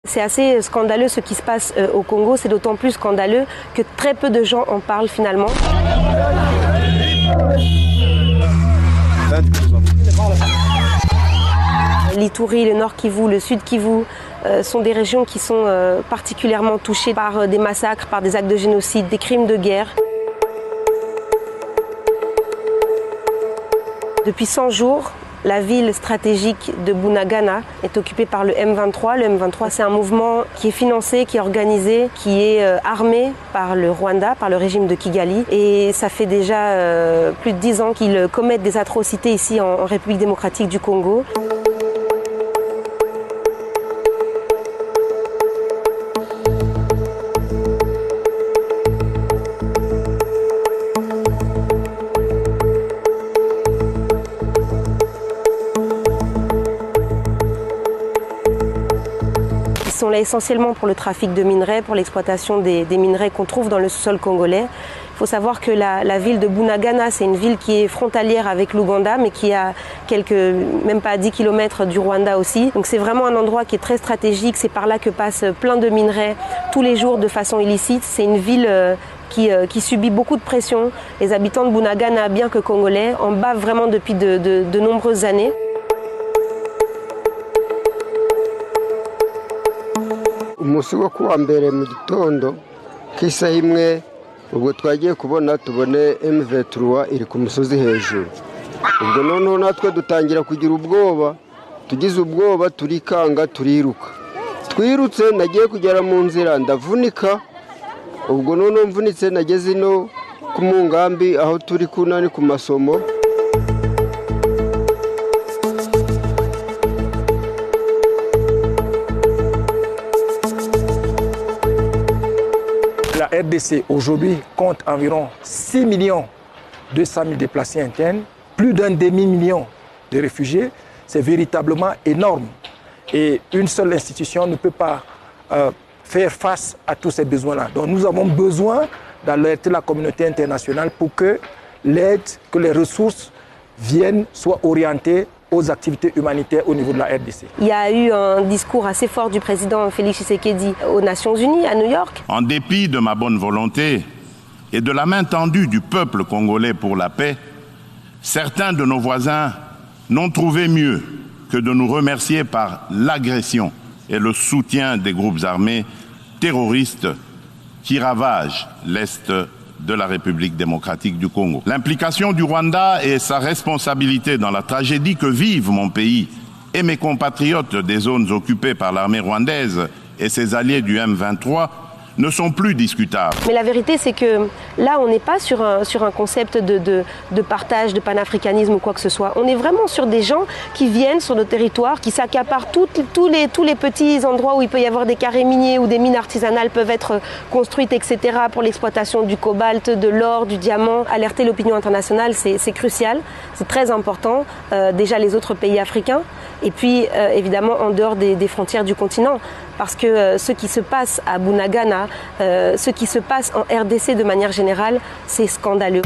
C'est assez scandaleux ce qui se passe au Congo, c'est d'autant plus scandaleux que très peu de gens en parlent finalement. L'Ituri, le Nord Kivu, le Sud Kivu sont des régions qui sont particulièrement touchées par des massacres, par des actes de génocide, des crimes de guerre. Depuis 100 jours, la ville stratégique de Bunagana est occupée par le M23. Le M23, c'est un mouvement qui est financé, qui est organisé, qui est armé par le Rwanda, par le régime de Kigali. Et ça fait déjà plus de 10 ans qu'ils commettent des atrocités ici en République démocratique du Congo. Ils sont là essentiellement pour le trafic de minerais, pour l'exploitation des minerais qu'on trouve dans le sous-sol congolais. Il faut savoir que la ville de Bunagana, c'est une ville qui est frontalière avec l'Ouganda, mais qui a même pas 10 km du Rwanda aussi. Donc c'est vraiment un endroit qui est très stratégique. C'est par là que passent plein de minerais tous les jours de façon illicite. C'est une ville qui subit beaucoup de pression. Les habitants de Bunagana, bien que congolais, en bavent vraiment depuis de nombreuses années. Umunsi wo kuwa mbere mu gitondo k'isaha imwe ubwo twagiye kubona tubone M23 iri ku musozi hejuru. Ubwo noneho natwe dutangira kugira ubwoba, tugize ubwoba turikanga turiruka. Twirutse nagiye kugera mu nzira ndavunika. Ubwo noneho mvunitse nageze ino ku mungambi aho turi kunani ku masomo. La RDC aujourd'hui compte environ 6 200 000 déplacés internes, plus d'un demi-million de réfugiés. C'est véritablement énorme. Et une seule institution ne peut pas faire face à tous ces besoins-là. Donc nous avons besoin d'alerter la communauté internationale pour que l'aide, que les ressources soient orientées aux activités humanitaires au niveau de la RDC. Il y a eu un discours assez fort du président Félix Tshisekedi aux Nations Unies, à New York. En dépit de ma bonne volonté et de la main tendue du peuple congolais pour la paix, certains de nos voisins n'ont trouvé mieux que de nous remercier par l'agression et le soutien des groupes armés terroristes qui ravagent l'Est de la République démocratique du Congo. L'implication du Rwanda et sa responsabilité dans la tragédie que vivent mon pays et mes compatriotes des zones occupées par l'armée rwandaise et ses alliés du M23 ne sont plus discutables. Mais la vérité, c'est que là, on n'est pas sur un concept de partage, de panafricanisme ou quoi que ce soit. On est vraiment sur des gens qui viennent sur nos territoires, qui s'accaparent tous les petits endroits où il peut y avoir des carrés miniers, où des mines artisanales peuvent être construites, etc. pour l'exploitation du cobalt, de l'or, du diamant. Alerter l'opinion internationale, c'est crucial, c'est très important. Déjà les autres pays africains et puis évidemment en dehors des frontières du continent. Parce que ce qui se passe à Bunagana, ce qui se passe en RDC de manière générale, c'est scandaleux.